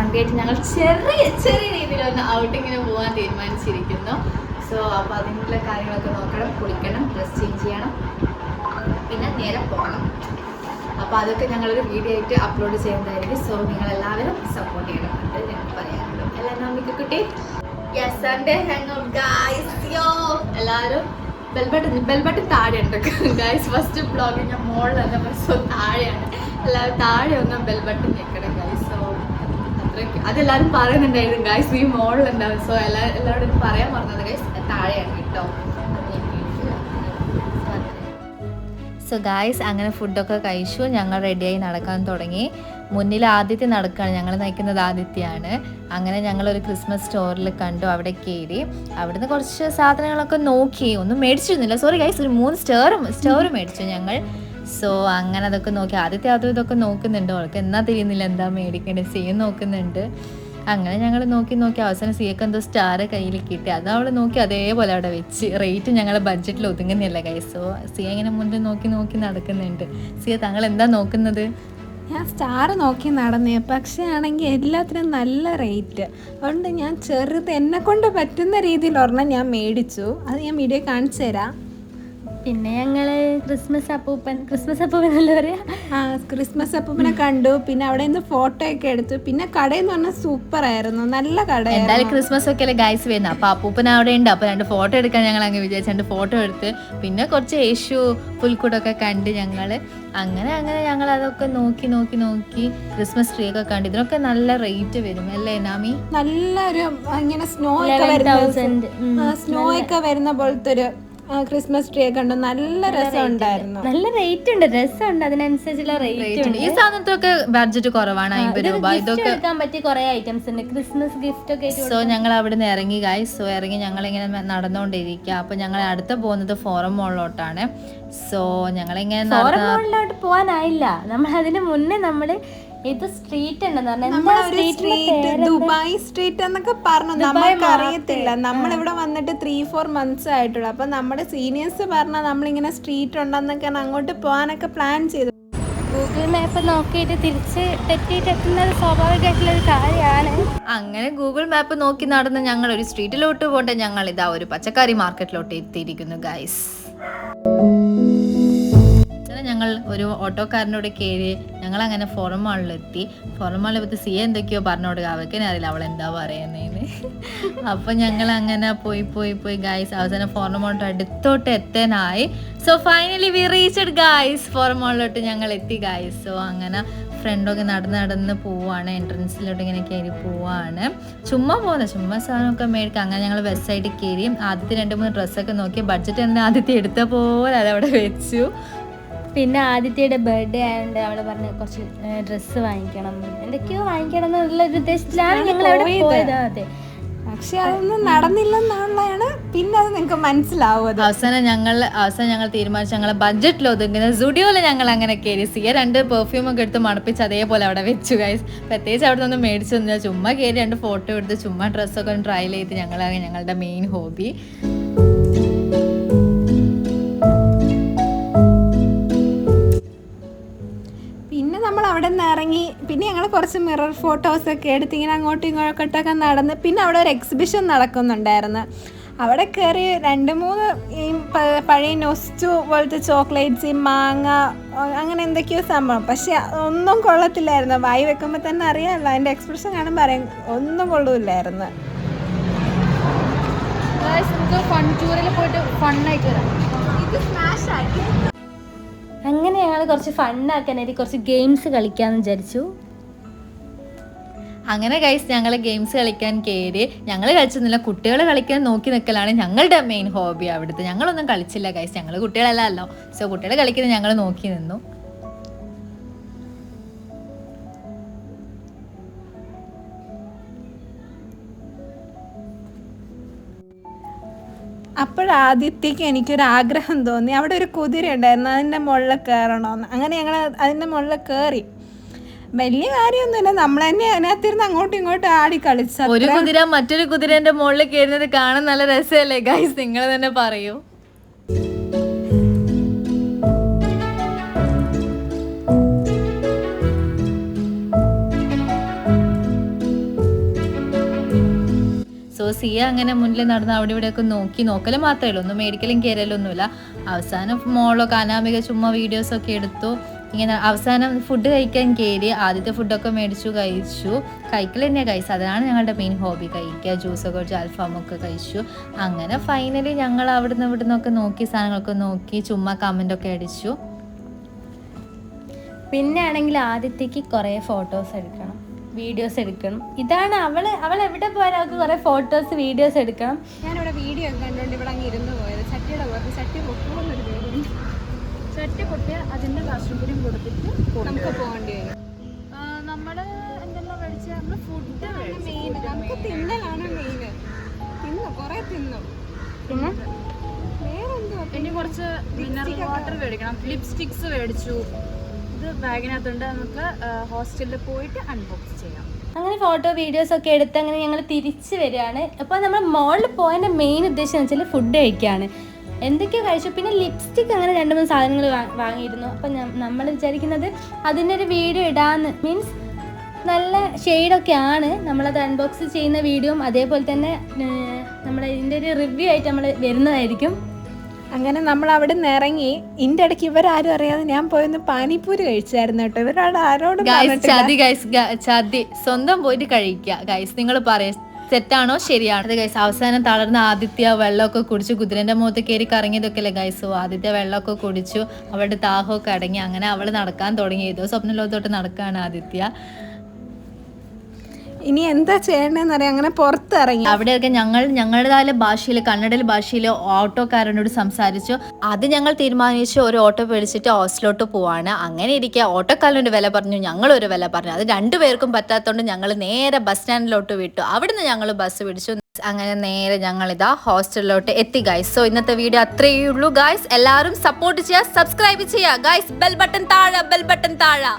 Family ആയിട്ട് ഞങ്ങൾ ചെറിയ ചെറിയ രീതിയിലൊന്ന് ഔട്ടിങ്ങിന് പോകാൻ തീരുമാനിച്ചിരിക്കുന്നു. സോ അപ്പോൾ അതിനുള്ള കാര്യങ്ങളൊക്കെ നോക്കണം, കുളിക്കണം, ഡ്രസ് ചേഞ്ച് ചെയ്യണം, പിന്നെ നേരെ പോകണം. അപ്പോൾ അതൊക്കെ ഞങ്ങളൊരു വീഡിയോ ആയിട്ട് അപ്ലോഡ് ചെയ്യുന്നതായിരിക്കും. സോ നിങ്ങളെല്ലാവരും സപ്പോർട്ട് ചെയ്യണം എന്ന് ഞങ്ങൾക്ക് പറയാനുള്ളൂ. അല്ല നമുക്ക് കുട്ടി സൺഡേ ഹാങ് ഔട്ട് ഗായ്സ്. യോ എല്ലാവരും ബെൽബട്ടൺ താഴെയുണ്ട് ഗായ്സ്. ഫസ്റ്റ് ബ്ലോഗ് ഞാൻ മോളിലല്ല, സോ താഴെയാണ്. എല്ലാവരും താഴെ ഒന്ന് ബെൽബട്ടൺ ഞെക്കണം ഗായ്സ്. സോ അത്രയ്ക്ക് അതെല്ലാവരും പറയുന്നുണ്ടായിരുന്നു ഗായ്സ് ഈ മോളിലുണ്ടാവും. സോ എല്ലാവരും പറയാൻ പറഞ്ഞത് ഗായ്സ് താഴെയാണ് കേട്ടോ. സോ ഗായ്സ് അങ്ങനെ ഫുഡൊക്കെ കഴിച്ചു. ഞങ്ങൾ റെഡിയായി നടക്കാൻ തുടങ്ങി. മുന്നിൽ ആദിത്യ നടക്കുകയാണ്, ഞങ്ങൾ നയിക്കുന്നത് ആദിത്യയാണ്. അങ്ങനെ ഞങ്ങളൊരു ക്രിസ്മസ് സ്റ്റോറിൽ കണ്ടു, അവിടെ കയറി. അവിടുന്ന് കുറച്ച് സാധനങ്ങളൊക്കെ നോക്കി, ഒന്നും മേടിച്ചിരുന്നില്ല. സോറി ഗൈസ്, ഒരു 3 സ്റ്റോർ മേടിച്ചു ഞങ്ങൾ. സോ അങ്ങനെ അതൊക്കെ നോക്കി. ആദ്യത്തെ അതും ഇതൊക്കെ നോക്കുന്നുണ്ട്, അവൾക്ക് എന്നാ തിരിയുന്നില്ല എന്താ മേടിക്കേണ്ടത്, സിയ നോക്കുന്നുണ്ട്. അങ്ങനെ ഞങ്ങൾ നോക്കി അവസാനം സിയക്ക് എന്തോ സ്റ്റാർ കയ്യിൽ കിട്ടി. അത് അവൾ നോക്കി അതേപോലെ അവിടെ വെച്ച്. റേറ്റ് ഞങ്ങളെ ബഡ്ജറ്റിൽ ഒതുങ്ങുന്നില്ല ഗൈസ്. സോ സിയ ഇങ്ങനെ മുന്നിൽ നോക്കി നടക്കുന്നുണ്ട്. സിയ താങ്കൾ എന്താ നോക്കുന്നത്? ഞാൻ സ്റ്റാർ നോക്കി നടന്നേ, പക്ഷേ ആണെങ്കിൽ എല്ലാത്തിനും നല്ല റേറ്റ്. അതുകൊണ്ട് ഞാൻ എന്നെ കൊണ്ട് പറ്റുന്ന രീതിയിൽ ഒരെണ്ണം ഞാൻ മേടിച്ചു. അത് ഞാൻ വീഡിയോ കാണിച്ചു തരാം. പിന്നെ ഞങ്ങൾ ക്രിസ്മസ് അപ്പൂപ്പൻ എന്താ പറയാ, ക്രിസ്മസ് അപ്പൂപ്പനെ കണ്ടു. പിന്നെ അവിടെ നിന്ന് ഫോട്ടോ ഒക്കെ എടുത്തു. പിന്നെ കടയെന്ന് പറഞ്ഞാൽ സൂപ്പർ ആയിരുന്നു, നല്ല കട. എന്തായാലും ക്രിസ്മസ് ഒക്കെ അല്ലേ ഗൈസ് വരുന്നത്. അപ്പൊ അപ്പൂപ്പൻ അവിടെ ഉണ്ട്. അപ്പൊ 2 ഫോട്ടോ എടുക്കാൻ ഞങ്ങൾ അങ്ങ് വിചാരിച്ചു. 2 ഫോട്ടോ എടുത്ത് പിന്നെ കുറച്ച് യേശു പുൽക്കൂടൊക്കെ കണ്ട് ഞങ്ങൾ അങ്ങനെ ഞങ്ങൾ അതൊക്കെ നോക്കി ക്രിസ്മസ് ട്രീ ഒക്കെ കണ്ട്. ഇതിനൊക്കെ നല്ല റേറ്റ് വരും അല്ലേ നാമി? നല്ലൊരു ഇങ്ങനെ സ്നോ ഒക്കെ വരുന്ന പോലത്തെ ഒരു ക്രിസ്മസ് ട്രീ ഒക്കെ ഉണ്ട്. നല്ല രസം ഉണ്ടായിരുന്നു. നല്ല റേറ്റ് ഉണ്ട്, രസമുണ്ട്, അതിനനുസരിച്ചുള്ള റേറ്റ് ഉണ്ട്. ഈ സാധനത്തൊക്കെ ബഡ്ജറ്റ് കുറവാണ്, 50 രൂപ. ഇതൊക്കെ എടുക്കാൻ പറ്റിയ കുറെ ഐറ്റംസ് ഉണ്ട്, ക്രിസ്മസ് ഗിഫ്റ്റ് ഒക്കെ. സോ ഞങ്ങൾ അവിടെ നിന്ന് ഇറങ്ങി ഗൈസ്. സോ ഇറങ്ങി ഞങ്ങൾ ഇങ്ങനെ നടന്നുകൊണ്ടിരിക്കുക. അപ്പൊ ഞങ്ങൾ അടുത്ത പോകുന്നത് ഫോറം മോളിലോട്ടാണ്. സോ ഞങ്ങളിങ്ങനെ ഫോറം മോളിലോട്ട് പോകാനായില്ല, നമ്മൾ അതിന് മുന്നേ നമ്മള് ഇത് സ്ട്രീറ്റ് ദുബായ് സ്ട്രീറ്റ് എന്നൊക്കെ പറഞ്ഞു. നമ്മൾക്ക് അറിയത്തില്ല, നമ്മളിവിടെ വന്നിട്ട് 3-4 months ആയിട്ടുള്ളൂ. അപ്പൊ നമ്മുടെ സീനിയേഴ്സ് പറഞ്ഞാൽ നമ്മളിങ്ങനെ സ്ട്രീറ്റ് ഉണ്ടെന്നൊക്കെ അങ്ങോട്ട് പോകാനൊക്കെ പ്ലാൻ ചെയ്തു. ഗൂഗിൾ മാപ്പ് നോക്കിയിട്ട് തിരിച്ച് തെറ്റിയിട്ടെത്തുന്നത് സ്വാഭാവികമായിട്ടുള്ളൊരു കാര്യമാണ്. അങ്ങനെ ഗൂഗിൾ മാപ്പ് നോക്കി നടന്ന് ഞങ്ങൾ ഒരു സ്ട്രീറ്റിലോട്ട് പോട്ടെ. ഞങ്ങൾ ഇതാ ഒരു പച്ചക്കറി മാർക്കറ്റിലോട്ട് എത്തിയിരിക്കുന്നു ഗൈസ്. ഞങ്ങൾ ഒരു ഓട്ടോക്കാരനോട് കയറി ഞങ്ങൾ അങ്ങനെ ഫോറം മാളിലെത്തി. ഫോറം മാളിലെത്തി സിയ എന്തൊക്കെയോ പറഞ്ഞോട് അവയ്ക്കനെ അറിയില്ല അവൾ എന്താ പറയുന്നതെന്ന്. അപ്പം ഞങ്ങൾ അങ്ങനെ പോയി ഗൈസ്. അവസാനം ഫോറം മാളിലോട്ട് അടുത്തോട്ട് എത്താനായി. So finally we reached guys. Forum മാളിലോട്ട് ഞങ്ങൾ എത്തി ഗൈസ്. സോ അങ്ങനെ ഫ്രണ്ടൊക്കെ നടന്ന് പോവാണ്, എൻട്രൻസിലോട്ട് ഇങ്ങനെ കയറി പോവാണ്. ചുമ്മാ സാധനമൊക്കെ മേടിക്കാം. അങ്ങനെ ഞങ്ങൾ വെബ്സൈറ്റിൽ കയറി ആദ്യത്തെ 2-3 ഡ്രസ്സൊക്കെ നോക്കി. ബഡ്ജറ്റ് തന്നെ ആദ്യത്തെ എടുത്ത പോലെ അതവിടെ വെച്ചു. പിന്നെ ആദിത്യയുടെ ബർത്ത്ഡേ ആയതുകൊണ്ട് അവള് പറഞ്ഞ കുറച്ച് ഡ്രസ്സ് വാങ്ങിക്കണം, എന്തൊക്കെയോ വാങ്ങിക്കണം എന്നുള്ളൊരു ഉദ്ദേശത്തിലാണ് ഞങ്ങൾ അവിടെ പോയത്. അതെ, പക്ഷെ അതൊന്നും നടന്നില്ലെന്നുള്ളതാണ് പിന്നെ അത് നിങ്ങൾക്ക് മനസ്സിലാവും. അവസാനം ഞങ്ങൾ തീരുമാനിച്ചു ഞങ്ങളെ ബഡ്ജറ്റിൽ ഒതുങ്ങുന്ന സുഡിയോയിൽ ഞങ്ങൾ അങ്ങനെ കയറി. സിയ 2 പെർഫ്യൂമൊക്കെ എടുത്ത് മണപ്പിച്ച് അതേപോലെ അവിടെ വെച്ചു ഗൈസ്. പ്രത്യേകിച്ച് അവിടെ നിന്നൊന്നും മേടിച്ചൊന്നുമില്ല, ചുമ്മാ കയറി 2 ഫോട്ടോ എടുത്ത് ചുമ്മാ ഡ്രസ്സൊക്കെ ഒന്ന് ട്രയൽ ചെയ്ത് ഞങ്ങളുടെ മെയിൻ ഹോബി. നമ്മൾ അവിടെ നിന്ന് ഇറങ്ങി. പിന്നെ ഞങ്ങൾ കുറച്ച് മിറർ ഫോട്ടോസൊക്കെ എടുത്ത് ഇങ്ങനെ അങ്ങോട്ടും ഇങ്ങോട്ടൊക്കെ നടന്ന്. പിന്നെ അവിടെ ഒരു എക്സിബിഷൻ നടക്കുന്നുണ്ടായിരുന്നു. അവിടെ കയറി 2-3 ഈ പഴയ നൊസ്റ്റു പോലത്തെ ചോക്ലേറ്റ്സ്, മാങ്ങ, അങ്ങനെ എന്തൊക്കെയോ സംഭവം. പക്ഷെ ഒന്നും കൊള്ളത്തില്ലായിരുന്നു. വായി വെക്കുമ്പോൾ തന്നെ അറിയാമല്ലോ, അതിൻ്റെ എക്സ്പ്രഷൻ കാണുമ്പോൾ അറിയാം, ഒന്നും കൊള്ളൂല്ലായിരുന്നു. ഫൺ ടൂറിൽ പോയിട്ട് ഫണ്ണായിട്ട് വരാം. ഇത് സ്മാഷ് ആക്കി. അങ്ങനെ ഞങ്ങൾ കുറച്ച് ഫണ്ണാക്കാനായിട്ട് കുറച്ച് ഗെയിംസ് കളിക്കാമെന്ന് വിചാരിച്ചു. അങ്ങനെ ഗൈസ് ഞങ്ങൾ ഗെയിംസ് കളിക്കാൻ കയറി. ഞങ്ങൾ കളിച്ചൊന്നുമില്ല, കുട്ടികൾ കളിക്കാൻ നോക്കി നിൽക്കലാണ് ഞങ്ങളുടെ മെയിൻ ഹോബി. അവിടുത്തെ ഞങ്ങളൊന്നും കളിച്ചില്ല ഗൈസ്, ഞങ്ങൾ കുട്ടികളല്ലല്ലോ. സോ കുട്ടികൾ കളിക്കുന്നത് ഞങ്ങൾ നോക്കി നിന്നു. അപ്പോഴാദ്യത്തേക്ക് എനിക്കൊരാഗ്രഹം തോന്നി. അവിടെ ഒരു കുതിര ഉണ്ടായിരുന്നു, അതിൻ്റെ മുകളിൽ കയറണമെന്ന്. അങ്ങനെ ഞങ്ങൾ അതിൻ്റെ മുകളിൽ കയറി. വലിയ കാര്യമൊന്നുമില്ല, നമ്മൾ തന്നെ അതിനകത്തിരുന്ന് അങ്ങോട്ടും ഇങ്ങോട്ടും ആടി കളിച്ചു. ഒരു കുതിര മറ്റൊരു കുതിരേൻ്റെ മുകളിൽ കയറുന്നത് കാണാൻ നല്ല രസമല്ലേ ഗൈസ്, നിങ്ങൾ തന്നെ പറയൂ. സിയ അങ്ങനെ മുന്നിൽ നടന്ന് അവിടെ ഇവിടെയൊക്കെ നോക്കൽ മാത്രമേ ഉള്ളൂ, ഒന്നും മേടിക്കലും കയറലൊന്നുമില്ല. അവസാനം മോളോ അനാമിക ചുമ്മാ വീഡിയോസൊക്കെ എടുത്തു. ഇങ്ങനെ അവസാനം ഫുഡ് കഴിക്കാൻ കയറി. ആദ്യത്തെ ഫുഡൊക്കെ മേടിച്ചു, കഴിക്കൽ തന്നെയാണ് കഴിച്ചത്. അതാണ് ഞങ്ങളുടെ മെയിൻ ഹോബി, കഴിക്കുക. ജ്യൂസൊക്കെ കുടിച്ച് അൽഫാമൊക്കെ കഴിച്ചു. അങ്ങനെ ഫൈനലി ഞങ്ങൾ അവിടുന്ന് ഇവിടുന്നൊക്കെ നോക്കി, സാധനങ്ങളൊക്കെ നോക്കി, ചുമ്മാ കമൻ്റൊക്കെ അടിച്ചു. പിന്നെ ആണെങ്കിൽ ആദ്യത്തേക്ക് കുറേ ഫോട്ടോസ് എടുക്കണം, വീഡിയോസ് എടുക്കണം. ഇതാണ് അവൾ എവിടെ പോയാലും അവൾക്ക് കുറേ ഫോട്ടോസ് വീഡിയോസ് എടുക്കണം. ഞാനിവിടെ വീഡിയോ ഒക്കെ കണ്ടുകൊണ്ട് ഇവിടെ അങ്ങ് ഇരുന്ന് പോയത്. ചട്ടിയുടെ പുറത്ത് ചട്ടി പൊട്ടുമെന്നൊരു പേരുണ്ട്. ചട്ടി പൊട്ടിയ അതിൻ്റെ കാശും കൊടുത്തിട്ട് നമുക്ക് പോകേണ്ടി വരും. നമ്മൾ എന്തെല്ലാം മേടിച്ചാൽ നമ്മൾ ഫുഡാണ് മെയിൻ, നമുക്ക് തിന്നലാണ് മെയിൻ. കുറേ തിന്നും. പിന്നെ വേറെന്തോ ഇനി കുറച്ച് മിനറൽ വാട്ടർ മേടിക്കണം, ലിപ്സ്റ്റിക്സ് മേടിച്ചു. ഇത് ബാഗിനകത്തുണ്ട്, നമുക്ക് ഹോസ്റ്റലിൽ പോയിട്ട് അൺബോക്സ് ചെയ്യാം. അങ്ങനെ ഫോട്ടോ വീഡിയോസ് ഒക്കെ എടുത്ത് അങ്ങനെ ഞങ്ങൾ തിരിച്ച് വരികയാണ്. അപ്പോൾ നമ്മൾ മോളിൽ പോയതിൻ്റെ മെയിൻ ഉദ്ദേശം എന്ന് വെച്ചാൽ ഫുഡ് കഴിക്കുകയാണ്. എന്തൊക്കെയോ കഴിച്ചു. പിന്നെ ലിപ്സ്റ്റിക് അങ്ങനെ 2-3 സാധനങ്ങൾ വാങ്ങിയിരുന്നു. അപ്പം നമ്മൾ വിചാരിക്കുന്നത് അതിൻ്റെ ഒരു വീഡിയോ ഇടാമെന്ന്. മീൻസ് നല്ല ഷെയ്ഡൊക്കെയാണ്. നമ്മളത് അൺബോക്സ് ചെയ്യുന്ന വീഡിയോയും അതേപോലെ തന്നെ നമ്മുടെ ഇതിൻ്റെ ഒരു റിവ്യൂ ആയിട്ട് നമ്മൾ വരുന്നതായിരിക്കും. അങ്ങനെ നമ്മൾ അവിടെ നിന്ന് ഇറങ്ങി. ഇതിൻ്റെ ഇടയ്ക്ക് ഇവരാരും അറിയാതെ ഞാൻ പോയൊന്ന് പാനിപ്പൂരി കഴിച്ചായിരുന്നു കേട്ടോ. ഇവരോട് ആരോടും ചതി സ്വന്തം പോയിട്ട് കഴിക്കുക ഗൈസ്. നിങ്ങൾ പറയാം തെറ്റാണോ ശരിയാണോ? അത് ഗൈസ് അവസാനം തളർന്ന ആദിത്യ വെള്ളമൊക്കെ കുടിച്ചു. കുതിരൻ്റെ മുഖത്ത് കയറി കറങ്ങിയതൊക്കെ അല്ലേ ഗൈസ്. ആദിത്യ വെള്ളമൊക്കെ കുടിച്ചു, അവളുടെ ദാഹമൊക്കെ അടങ്ങി. അങ്ങനെ അവൾ നടക്കാൻ തുടങ്ങി. ഏതോ സ്വപ്നലോകത്തോട്ട് നടക്കുകയാണ് ആദിത്യ. ഇനി എന്താ ചെയ്യണമെന്നറിയാം. അങ്ങനെ പുറത്തിറങ്ങി. അവിടെയൊക്കെ ഞങ്ങളുടേതായ ഭാഷയിൽ, കന്നഡ ഭാഷയിൽ ഓട്ടോക്കാരനോട് സംസാരിച്ചു. അത് ഞങ്ങൾ തീരുമാനിച്ചു ഒരു ഓട്ടോ പിടിച്ചിട്ട് ഹോസ്റ്റലിലോട്ട് പോവാണ്. അങ്ങനെ ഇരിക്കുക ഓട്ടോക്കാരനൊരു വില പറഞ്ഞു, ഞങ്ങളൊരു വില പറഞ്ഞു. അത് രണ്ടുപേർക്കും പറ്റാത്തതുകൊണ്ട് ഞങ്ങൾ നേരെ ബസ് സ്റ്റാൻഡിലോട്ട് വിട്ടു. അവിടുന്ന് ഞങ്ങൾ ബസ് പിടിച്ചു. അങ്ങനെ നേരെ ഞങ്ങളിതാ ഹോസ്റ്റലിലോട്ട് എത്തി ഗൈസ്. സോ ഇന്നത്തെ വീഡിയോ അത്രയേ ഉള്ളൂ ഗൈസ്. എല്ലാവരും സപ്പോർട്ട് ചെയ്യുക, സബ്സ്ക്രൈബ് ചെയ്യുക ഗൈസ്. ബെൽ ബട്ടൺ താഴെ.